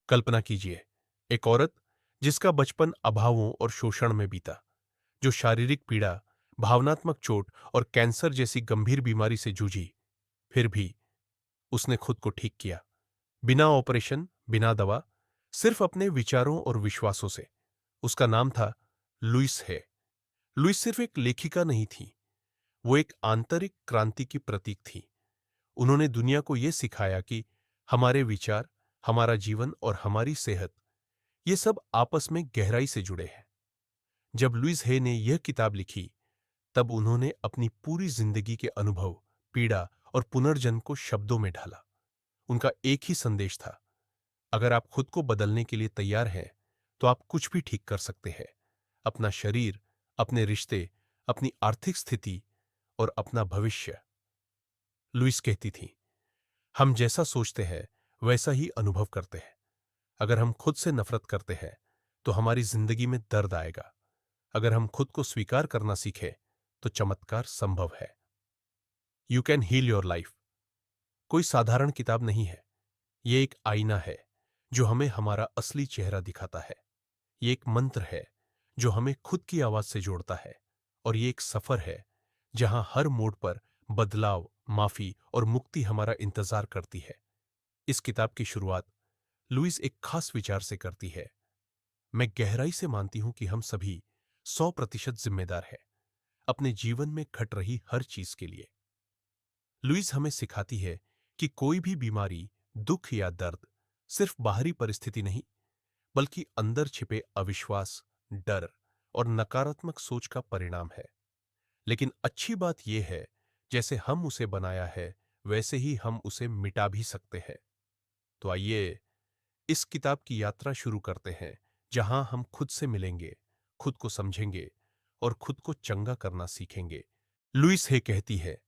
कल्पना कीजिए, एक औरत जिसका बचपन अभावों और शोषण में बीता, जो शारीरिक पीड़ा, भावनात्मक चोट और कैंसर जैसी गंभीर बीमारी से जूझी, फिर भी उसने खुद को ठीक किया, बिना ऑपरेशन, बिना दवा, सिर्फ अपने विचारों और विश्वासों से। उसका नाम था लुइस है। लुइस सिर्फ एक लेखिका नहीं थी, वो एक आंतरिक क्रांति की प्रतीक थी। उन्होंने दुनिया को यह सिखाया कि हमारे विचार, हमारा जीवन और हमारी सेहत, ये सब आपस में गहराई से जुड़े हैं। जब लुइस हे ने यह किताब लिखी, तब उन्होंने अपनी पूरी जिंदगी के अनुभव, पीड़ा और पुनर्जन्म को शब्दों में ढाला। उनका एक ही संदेश था, अगर आप खुद को बदलने के लिए तैयार हैं, तो आप कुछ भी ठीक कर सकते हैं। अपना शरीर, अपने रिश्ते, अपनी आर्थिक स्थिति और अपना भविष्य। लुइस कहती थी, हम जैसा सोचते हैं वैसा ही अनुभव करते हैं। अगर हम खुद से नफरत करते हैं तो हमारी जिंदगी में दर्द आएगा। अगर हम खुद को स्वीकार करना सीखें तो चमत्कार संभव है। You can heal your life कोई साधारण किताब नहीं है। ये एक आईना है जो हमें हमारा असली चेहरा दिखाता है। ये एक मंत्र है जो हमें खुद की आवाज से जोड़ता है। और ये एक सफर है जहां हर मोड़ पर बदलाव, माफी और मुक्ति हमारा इंतजार करती है। इस किताब की शुरुआत लुइस एक खास विचार से करती है। मैं गहराई से मानती हूं कि हम सभी 100% जिम्मेदार हैं अपने जीवन में घट रही हर चीज के लिए। लुइस हमें सिखाती है कि कोई भी बीमारी, दुख या दर्द सिर्फ बाहरी परिस्थिति नहीं, बल्कि अंदर छिपे अविश्वास, डर और नकारात्मक सोच का परिणाम है। लेकिन अच्छी बात यह है, जैसे हम उसे बनाया है वैसे ही हम उसे मिटा भी सकते हैं। तो आइए इस किताब की यात्रा शुरू करते हैं, जहां हम खुद से मिलेंगे, खुद को समझेंगे और खुद को चंगा करना सीखेंगे। लुइस हे कहती है,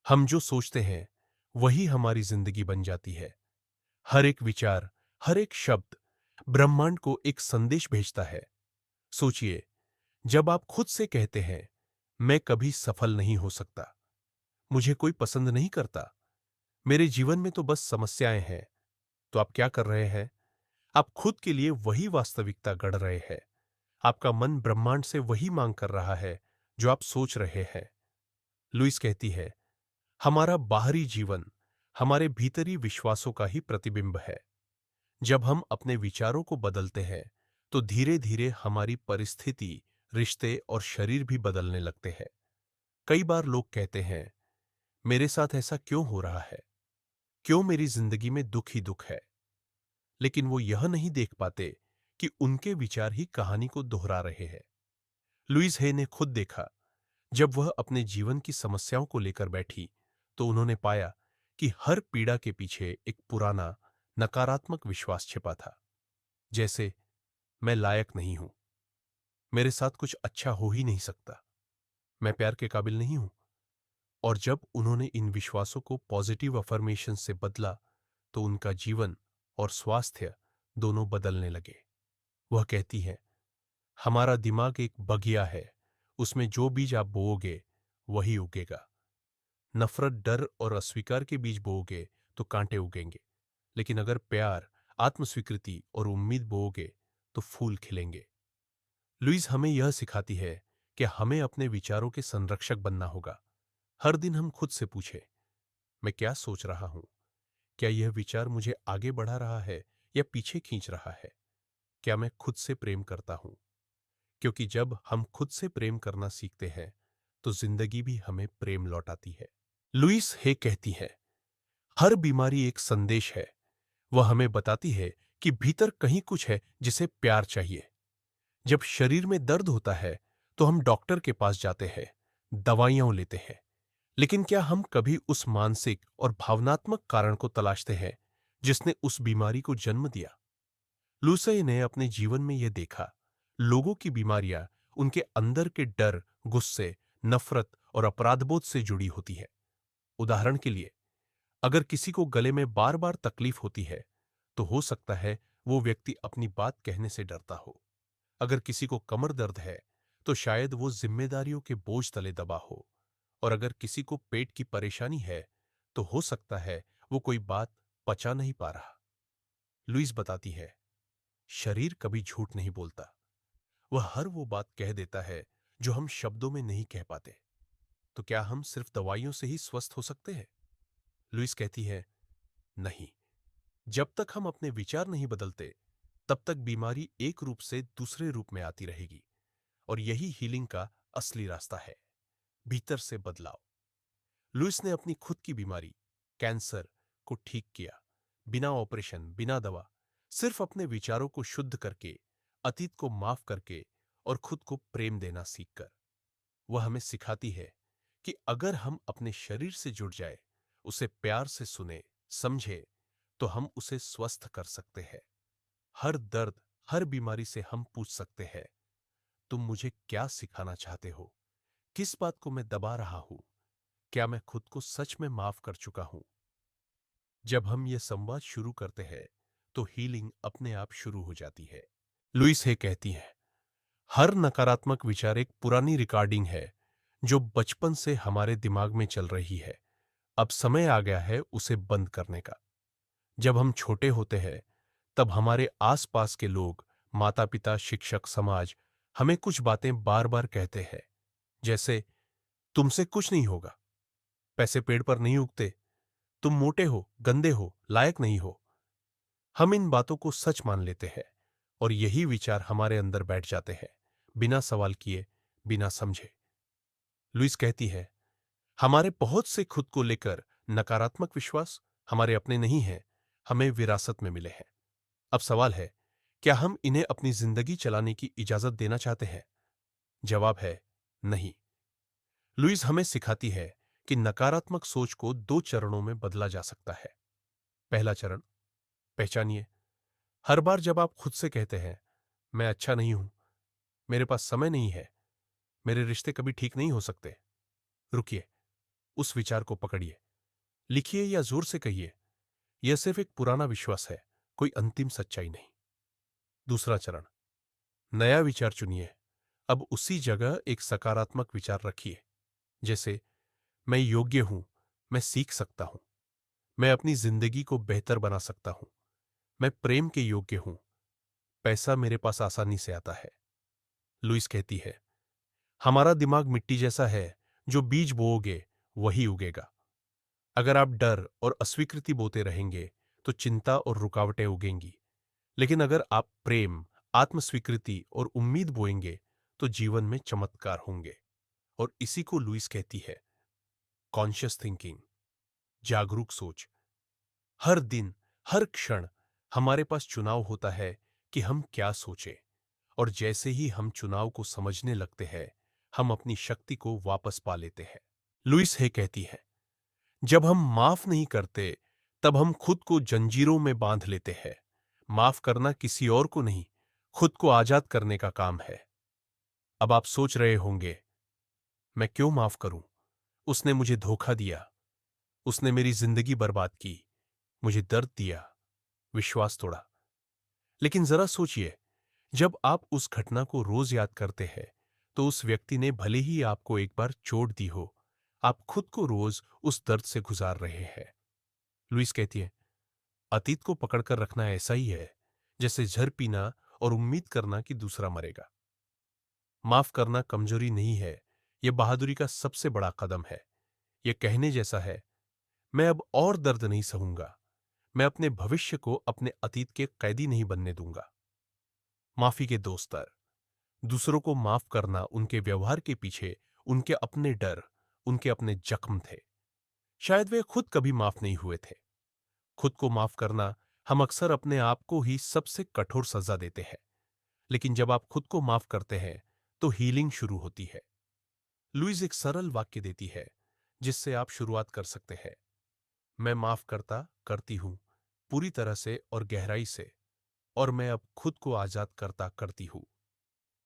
हम जो सोचते हैं वही हमारी जिंदगी बन जाती है। हर एक विचार, हर एक शब्द ब्रह्मांड को एक संदेश भेजता है। सोचिए, जब आप खुद से कहते हैं, मैं कभी सफल नहीं हो सकता, मुझे कोई पसंद नहीं करता, मेरे जीवन में तो बस समस्याएं हैं, तो आप क्या कर रहे हैं? आप खुद के लिए वही वास्तविकता गढ़ रहे हैं। आपका मन ब्रह्मांड से वही मांग कर रहा है जो आप सोच रहे हैं। लुइस कहती है, हमारा बाहरी जीवन हमारे भीतरी विश्वासों का ही प्रतिबिंब है। जब हम अपने विचारों को बदलते हैं, तो धीरे धीरे हमारी परिस्थिति, रिश्ते और शरीर भी बदलने लगते हैं। कई बार लोग कहते हैं, मेरे साथ ऐसा क्यों हो रहा है? क्यों मेरी जिंदगी में दुख ही दुख है? लेकिन वो यह नहीं देख पाते कि उनके विचार ही कहानी को दोहरा रहे हैं। लुइस हे ने खुद देखा, जब वह अपने जीवन की समस्याओं को लेकर बैठी, तो उन्होंने पाया कि हर पीड़ा के पीछे एक पुराना, नकारात्मक विश्वास छिपा था। जैसे, मैं लायक नहीं हूं, मेरे साथ कुछ अच्छा हो ही नहीं सकता, मैं प्यार के काबिल नहीं हूं। और जब उन्होंने इन विश्वासों को पॉजिटिव अफर्मेशन से बदला, तो उनका जीवन और स्वास्थ्य दोनों बदलने लगे। वह कहती है, हमारा दिमाग एक बगिया है, उसमें जो बीज आप बोओगे वही उगेगा। नफरत, डर और अस्वीकार के बीज बोओगे तो कांटे उगेंगे, लेकिन अगर प्यार, आत्मस्वीकृति और उम्मीद बोओगे तो फूल खिलेंगे। लुइस हमें यह सिखाती है कि हमें अपने विचारों के संरक्षक बनना होगा। हर दिन हम खुद से पूछें, मैं क्या सोच रहा हूं? क्या यह विचार मुझे आगे बढ़ा रहा है या पीछे खींच रहा है? क्या मैं खुद से प्रेम करता हूं? क्योंकि जब हम खुद से प्रेम करना सीखते हैं, तो जिंदगी भी हमें प्रेम लौटाती है। लुइस हे कहती है, हर बीमारी एक संदेश है। वह हमें बताती है कि भीतर कहीं कुछ है जिसे प्यार चाहिए। जब शरीर में दर्द होता है, तो हम डॉक्टर के पास जाते हैं, दवाइयां लेते हैं। लेकिन क्या हम कभी उस मानसिक और भावनात्मक कारण को तलाशते हैं जिसने उस बीमारी को जन्म दिया? लुसै ने अपने जीवन में यह देखा, लोगों की बीमारियां उनके अंदर के डर, गुस्से, नफरत और अपराधबोध से जुड़ी होती है। उदाहरण के लिए, अगर किसी को गले में बार बार तकलीफ होती है, तो हो सकता है वो व्यक्ति अपनी बात कहने से डरता हो। अगर किसी को कमर दर्द है, तो शायद वो जिम्मेदारियों के बोझ तले दबा हो। और अगर किसी को पेट की परेशानी है, तो हो सकता है वो कोई बात पचा नहीं पा रहा। लुइस बताती है, शरीर कभी झूठ नहीं बोलता। वह हर वो बात कह देता है जो हम शब्दों में नहीं कह पाते। तो क्या हम सिर्फ दवाइयों से ही स्वस्थ हो सकते हैं? लुइस कहती है, नहीं। जब तक हम अपने विचार नहीं बदलते, तब तक बीमारी एक रूप से दूसरे रूप में आती रहेगी। और यही हीलिंग का असली रास्ता है, भीतर से बदलाव। लुइस ने अपनी खुद की बीमारी, कैंसर, को ठीक किया, बिना ऑपरेशन, बिना दवा, सिर्फ अपने विचारों को शुद्ध करके, अतीत को माफ करके और खुद को प्रेम देना सीखकर। वह हमें सिखाती है कि अगर हम अपने शरीर से जुड़ जाए, उसे प्यार से सुने, समझे, तो हम उसे स्वस्थ कर सकते हैं। हर दर्द, हर बीमारी से हम पूछ सकते हैं, तुम मुझे क्या सिखाना चाहते हो? किस बात को मैं दबा रहा हूं? क्या मैं खुद को सच में माफ कर चुका हूं? जब हम ये संवाद शुरू करते हैं, तो हीलिंग अपने आप शुरू हो जाती है। लुइस हे कहती है, हर नकारात्मक विचार एक पुरानी रिकॉर्डिंग है जो बचपन से हमारे दिमाग में चल रही है। अब समय आ गया है उसे बंद करने का। जब हम छोटे होते हैं, तब हमारे आसपास के लोग, माता पिता, शिक्षक, समाज हमें कुछ बातें बार बार कहते हैं, जैसे तुमसे कुछ नहीं होगा, पैसे पेड़ पर नहीं उगते, तुम मोटे हो, गंदे हो, लायक नहीं हो। हम इन बातों को सच मान लेते हैं और यही विचार हमारे अंदर बैठ जाते हैं, बिना सवाल किए, बिना समझे। लुइस कहती है, हमारे बहुत से खुद को लेकर नकारात्मक विश्वास हमारे अपने नहीं हैं, हमें विरासत में मिले हैं। अब सवाल है, क्या हम इन्हें अपनी जिंदगी चलाने की इजाजत देना चाहते हैं? जवाब है नहीं। लुइस हमें सिखाती है कि नकारात्मक सोच को 2 चरणों में बदला जा सकता है। पहला चरण, पहचानिए। हर बार जब आप खुद से कहते हैं, मैं अच्छा नहीं हूं, मेरे पास समय नहीं है, मेरे रिश्ते कभी ठीक नहीं हो सकते, रुकिए, उस विचार को पकड़िए, लिखिए या जोर से कहिए, यह सिर्फ एक पुराना विश्वास है, कोई अंतिम सच्चाई नहीं। दूसरा चरण, नया विचार चुनिए। अब उसी जगह एक सकारात्मक विचार रखिए, जैसे मैं योग्य हूं, मैं सीख सकता हूं, मैं अपनी जिंदगी को बेहतर बना सकता हूं, मैं प्रेम के योग्य हूं, पैसा मेरे पास आसानी से आता है। लुइस कहती है, हमारा दिमाग मिट्टी जैसा है, जो बीज बोओगे वही उगेगा। अगर आप डर और अस्वीकृति बोते रहेंगे, तो चिंता और रुकावटें उगेंगी। लेकिन अगर आप प्रेम, आत्मस्वीकृति और उम्मीद बोएंगे, तो जीवन में चमत्कार होंगे। और इसी को लुइस कहती है कॉन्शियस थिंकिंग, जागरूक सोच। हर दिन, हर क्षण हमारे पास चुनाव होता है कि हम क्या सोचें। और जैसे ही हम चुनाव को समझने लगते हैं, हम अपनी शक्ति को वापस पा लेते हैं। लुइस हे कहती है, जब हम माफ नहीं करते, तब हम खुद को जंजीरों में बांध लेते हैं। माफ करना किसी और को नहीं, खुद को आजाद करने का काम है। अब आप सोच रहे होंगे, मैं क्यों माफ करूं? उसने मुझे धोखा दिया, उसने मेरी जिंदगी बर्बाद की, मुझे दर्द दिया, विश्वास तोड़ा। लेकिन जरा सोचिए, जब आप उस घटना को रोज याद करते हैं, तो उस व्यक्ति ने भले ही आपको एक बार चोट दी हो, आप खुद को रोज उस दर्द से गुजार रहे हैं। लुइस कहती है, अतीत को पकड़कर रखना ऐसा ही है जैसे जहर पीना और उम्मीद करना कि दूसरा मरेगा। माफ करना कमजोरी नहीं है, यह बहादुरी का सबसे बड़ा कदम है। यह कहने जैसा है, मैं अब और दर्द नहीं सहूंगा, मैं अपने भविष्य को अपने अतीत के कैदी नहीं बनने दूंगा। माफी के 2 स्तर। दूसरों को माफ करना, उनके व्यवहार के पीछे उनके अपने डर, उनके अपने जख्म थे। शायद वे खुद कभी माफ नहीं हुए थे। खुद को माफ करना, हम अक्सर अपने आप को ही सबसे कठोर सजा देते हैं। लेकिन जब आप खुद को माफ करते हैं, तो हीलिंग शुरू होती है। लुइस एक सरल वाक्य देती है, जिससे आप शुरुआत कर सकते हैं। मैं माफ करता, करती हूं, पूरी तरह से और गहराई से, और मैं अब खुद को आजाद करता, करती हूं।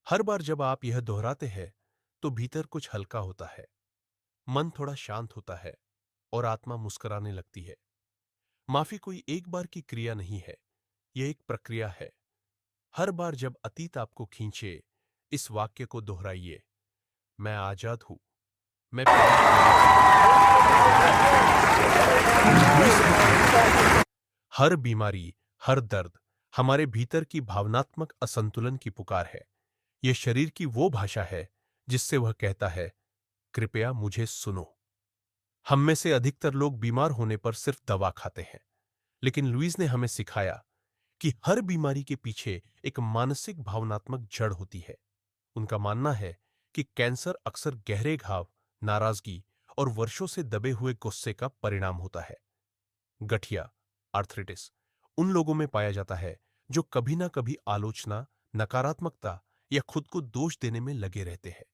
हर बार जब आप यह दोहराते हैं, तो भीतर कुछ हल्का होता है, मन थोड़ा शांत होता है और आत्मा मुस्कुराने लगती है। माफी कोई एक बार की क्रिया नहीं है, यह एक प्रक्रिया है। हर बार जब अतीत आपको खींचे, इस वाक्य को दोहराइए, मैं आजाद हूं, मैं हर बीमारी, हर दर्द, हमारे भीतर की भावनात्मक असंतुलन की पुकार है। यह शरीर की वो भाषा है जिससे वह कहता है, कृपया मुझे सुनो। हम में से अधिकतर लोग बीमार होने पर सिर्फ दवा खाते हैं, लेकिन लुईस ने हमें सिखाया कि हर बीमारी के पीछे एक मानसिक भावनात्मक जड़ होती है। उनका मानना है कि कैंसर अक्सर गहरे घाव, नाराजगी और वर्षों से दबे हुए गुस्से का परिणाम होता है। गठिया, आर्थराइटिस उन लोगों में पाया जाता है जो कभी ना कभी आलोचना, नकारात्मकता या खुद को दोष देने में लगे रहते हैं।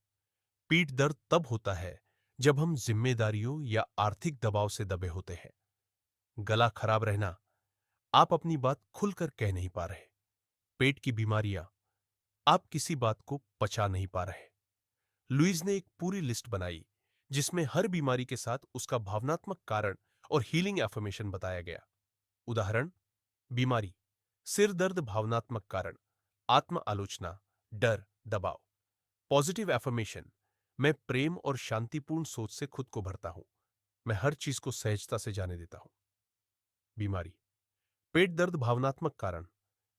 पीठ दर्द तब होता है जब हम जिम्मेदारियों या आर्थिक दबाव से दबे होते हैं। गला खराब रहना, आप अपनी बात खुलकर कह नहीं पा रहे। पेट की बीमारियां, आप किसी बात को पचा नहीं पा रहे। लुईस ने एक पूरी लिस्ट बनाई जिसमें हर बीमारी के साथ उसका भावनात्मक कारण और हीलिंग एफर्मेशन बताया गया। उदाहरण: बीमारी, सिर दर्द भावनात्मक कारण, आत्म आलोचना, डर, दबाव। पॉजिटिव एफर्मेशन, मैं प्रेम और शांतिपूर्ण सोच से खुद को भरता हूं। मैं हर चीज को सहजता से जाने देता हूं। बीमारी, पेट दर्द भावनात्मक कारण,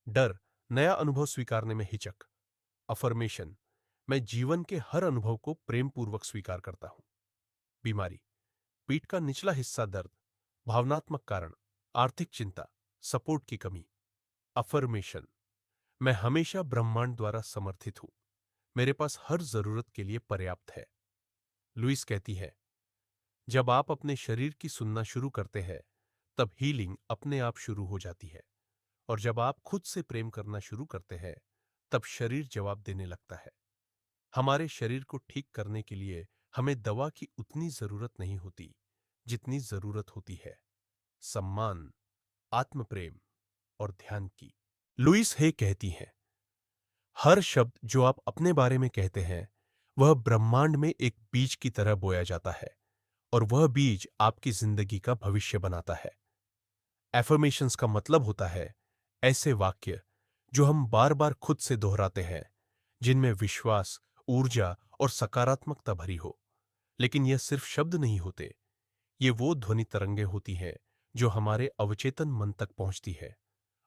डर, नया अनुभव स्वीकारने में हिचक। अफर्मेशन, मैं जीवन के हर अनुभव को प्रेम पूर्वक स्वीकार करता हूं। बीमारी, पीठ का निचला हिस्सा दर्द, भावनात्मक कारण, आर्थिक चिंता, सपोर्ट की कमी। अफर्मेशन, मैं हमेशा ब्रह्मांड द्वारा समर्थित हूं। मेरे पास हर जरूरत के लिए पर्याप्त है। लुईस कहती है, जब आप अपने शरीर की सुनना शुरू करते हैं, तब हीलिंग अपने आप शुरू हो जाती है। और जब आप खुद से प्रेम करना शुरू करते हैं, तब शरीर जवाब देने लगता है। हमारे शरीर को ठीक करने के लिए हमें दवा की उतनी जरूरत नहीं होती जितनी जरूरत होती है सम्मान, आत्मप्रेम और ध्यान की। लुईस हे कहती हैं, हर शब्द जो आप अपने बारे में कहते हैं, वह ब्रह्मांड में एक बीज की तरह बोया जाता है, और वह बीज आपकी जिंदगी का भविष्य बनाता है। एफर्मेशंस का मतलब होता है ऐसे वाक्य जो हम बार बार खुद से दोहराते हैं, जिनमें विश्वास, ऊर्जा और सकारात्मकता भरी हो। लेकिन यह सिर्फ शब्द नहीं होते, ये वो ध्वनि तरंगे होती हैं जो हमारे अवचेतन मन तक पहुंचती है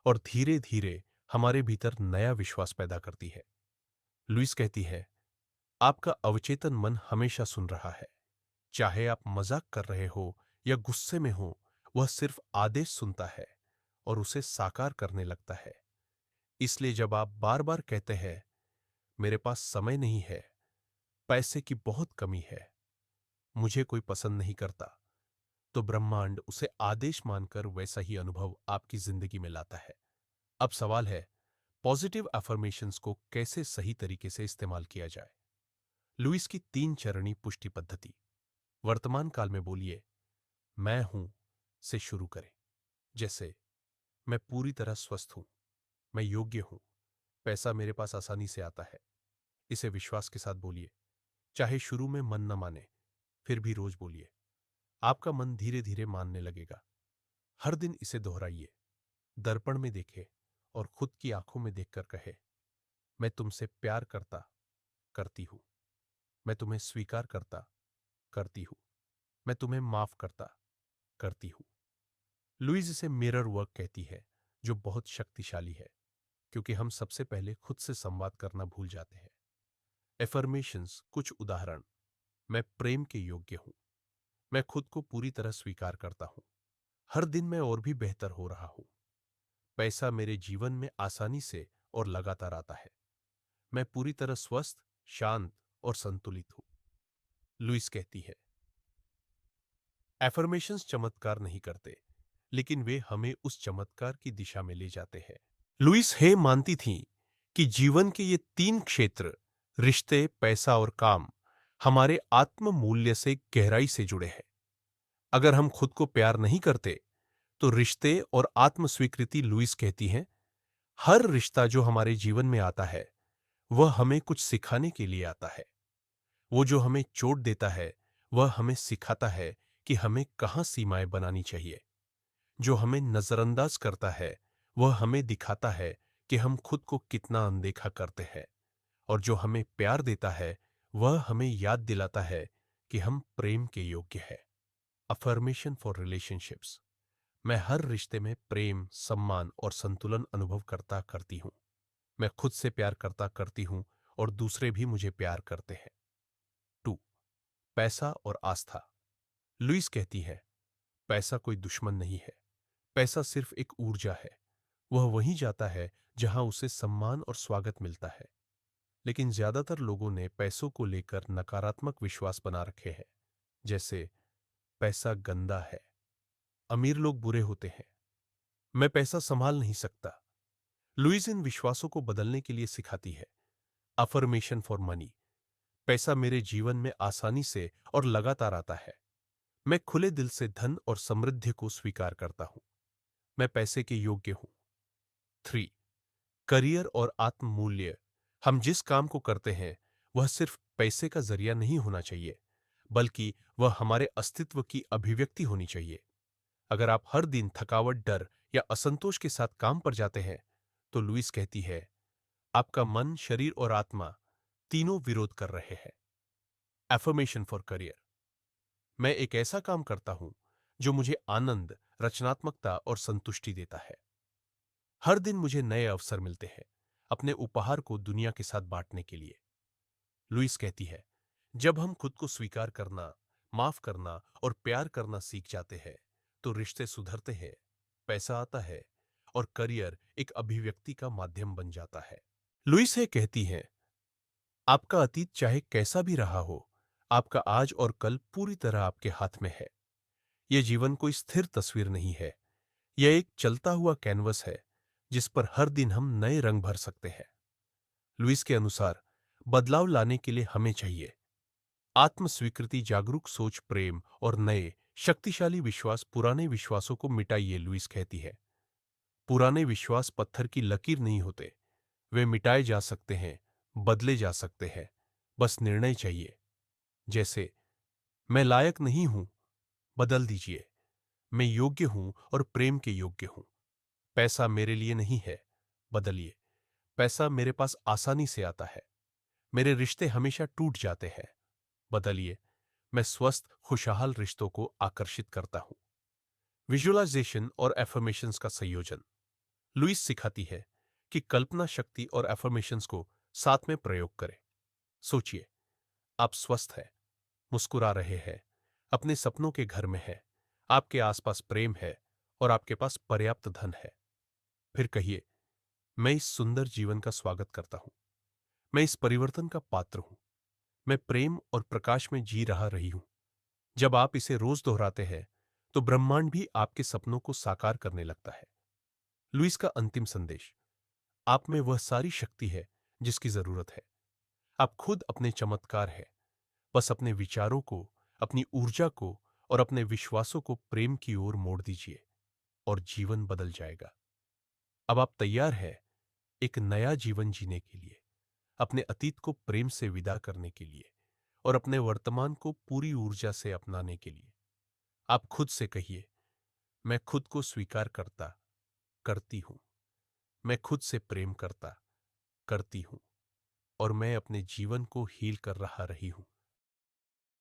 और धीरे धीरे हमारे भीतर नया विश्वास पैदा करती है। लुईस कहती है, आपका अवचेतन मन हमेशा सुन रहा है। चाहे आप मजाक कर रहे हो या गुस्से में हो, वह सिर्फ आदेश सुनता है और उसे साकार करने लगता है। इसलिए जब आप बार बार कहते हैं, मेरे पास समय नहीं है, पैसे की बहुत कमी है, मुझे कोई पसंद नहीं करता, तो ब्रह्मांड उसे आदेश मानकर वैसा ही अनुभव आपकी जिंदगी में लाता है। अब सवाल है, पॉजिटिव अफर्मेशंस को कैसे सही तरीके से इस्तेमाल किया जाए। लुईस की 3 चरणी पुष्टि पद्धति। वर्तमान काल में बोलिए, मैं हूं से शुरू करें। जैसे, मैं पूरी तरह स्वस्थ हूं, मैं योग्य हूं, पैसा मेरे पास आसानी से आता है। इसे विश्वास के साथ बोलिए, चाहे शुरू में मन न माने, फिर भी रोज बोलिए। आपका मन धीरे धीरे मानने लगेगा। हर दिन इसे दोहराइए। दर्पण में देखे और खुद की आंखों में देखकर कहे, मैं तुमसे प्यार करता, करती हूं। मैं तुम्हें स्वीकार करता, करती हूं। मैं तुम्हें माफ करता, करती हूं। लुईस इसे मिरर वर्क कहती है, जो बहुत शक्तिशाली है, क्योंकि हम सबसे पहले खुद से संवाद करना भूल जाते हैं। एफर्मेशंस कुछ उदाहरण: मैं प्रेम के योग्य हूं, मैं खुद को पूरी तरह स्वीकार करता हूं, हर दिन मैं और भी बेहतर हो रहा हूं, पैसा मेरे जीवन में आसानी से और लगातार आता है, मैं पूरी तरह स्वस्थ, शांत और संतुलित हूं। लुईस कहती है, एफर्मेशंस चमत्कार नहीं करते, लेकिन वे हमें उस चमत्कार की दिशा में ले जाते हैं। लुईस हे मानती थीं कि जीवन के ये 3 क्षेत्र, रिश्ते, पैसा और काम, हमारे आत्म मूल्य से गहराई से जुड़े हैं। अगर हम खुद को प्यार नहीं करते, तो रिश्ते और आत्म स्वीकृति, लुईस कहती हैं, हर रिश्ता जो हमारे जीवन में आता है, वह हमें कुछ सिखाने के लिए आता है। वो जो हमें चोट देता है, वह हमें सिखाता है कि हमें कहां सीमाएं बनानी चाहिए। जो हमें नजरअंदाज करता है, वह हमें दिखाता है कि हम खुद को कितना अनदेखा करते हैं। और जो हमें प्यार देता है, वह हमें याद दिलाता है कि हम प्रेम के योग्य हैं। Affirmation for relationships. मैं हर रिश्ते में प्रेम, सम्मान और संतुलन अनुभव करता करती हूँ। मैं खुद से प्यार करता करती हूँ और दूसरे भी मुझे प्यार करते हैं। 2. पैसा और आस्था। लुइस कहती है, पैसा कोई दुश्मन नहीं है। पैसा सिर्फ एक ऊर्जा है। वह वहीं जाता है जहां उसे सम्मान और स्वागत मिलता है। लेकिन ज्यादातर लोगों ने पैसों को लेकर नकारात्मक विश्वास बना रखे हैं, जैसे पैसा गंदा है, अमीर लोग बुरे होते हैं, मैं पैसा संभाल नहीं सकता। लुइस इन विश्वासों को बदलने के लिए सिखाती है। Affirmation for money. पैसा मेरे जीवन में आसानी से और लगातार आता है। मैं खुले दिल से धन और समृद्धि को स्वीकार करता हूं। मैं पैसे के योग्य हूं। 3. करियर और आत्म मूल्य। हम जिस काम को करते हैं वह सिर्फ पैसे का जरिया नहीं होना चाहिए, बल्कि वह हमारे अस्तित्व की अभिव्यक्ति होनी चाहिए। अगर आप हर दिन थकावट, डर या असंतोष के साथ काम पर जाते हैं, तो लुइस कहती है, आपका मन, शरीर और आत्मा तीनों विरोध कर रहे हैं। Affirmation for career. मैं एक ऐसा काम करता हूं जो मुझे आनंद, रचनात्मकता और संतुष्टि देता है। हर दिन मुझे नए अवसर मिलते हैं अपने उपहार को दुनिया के साथ बांटने के लिए। लुइस कहती है, जब हम खुद को स्वीकार करना, माफ करना और प्यार करना सीख जाते हैं, तो रिश्ते सुधरते हैं, पैसा आता है और करियर एक अभिव्यक्ति का माध्यम बन जाता है। लुइस है कहती है, आपका अतीत चाहे कैसा भी रहा हो, आपका आज और कल पूरी तरह आपके हाथ में है। यह जीवन कोई स्थिर तस्वीर नहीं है। यह एक चलता हुआ कैनवस है जिस पर हर दिन हम नए रंग भर सकते हैं। लुइस के अनुसार बदलाव लाने के लिए हमें चाहिए आत्म स्वीकृति, जागरूक सोच, प्रेम और नए शक्तिशाली विश्वास। पुराने विश्वासों को मिटाइए। लुइस कहती है, पुराने विश्वास पत्थर की लकीर नहीं होते। वे मिटाए जा सकते हैं, बदले जा सकते हैं। बस निर्णय चाहिए। जैसे, मैं लायक नहीं हूं, बदल दीजिए। मैं योग्य हूं और प्रेम के योग्य हूं। पैसा मेरे लिए नहीं है, बदलिए। पैसा मेरे पास आसानी से आता है। मेरे रिश्ते हमेशा टूट जाते हैं, बदलिए। मैं स्वस्थ, खुशहाल रिश्तों को आकर्षित करता हूं। विजुअलाइजेशन और एफर्मेशंस का संयोजन। लुइस सिखाती है कि कल्पना शक्ति और एफर्मेशंस को साथ में प्रयोग करें। सोचिए, आप स्वस्थ हैं, मुस्कुरा रहे हैं, अपने सपनों के घर में हैं, आपके आसपास प्रेम है और आपके पास पर्याप्त धन है। फिर कहिए, मैं इस सुंदर जीवन का स्वागत करता हूं। मैं इस परिवर्तन का पात्र हूं। मैं प्रेम और प्रकाश में जी रही हूं। जब आप इसे रोज दोहराते हैं, तो ब्रह्मांड भी आपके सपनों को साकार करने लगता है। लुइस का अंतिम संदेश, आप में वह सारी शक्ति है जिसकी जरूरत है। आप खुद अपने चमत्कार है। बस अपने विचारों को, अपनी ऊर्जा को और अपने विश्वासों को प्रेम की ओर मोड़ दीजिए और जीवन बदल जाएगा। अब आप तैयार हैं एक नया जीवन जीने के लिए, अपने अतीत को प्रेम से विदा करने के लिए और अपने वर्तमान को पूरी ऊर्जा से अपनाने के लिए। आप खुद से कहिए, मैं खुद को स्वीकार करता, करती हूं। मैं खुद से प्रेम करता, करती हूं और मैं अपने जीवन को हील कर रही हूं।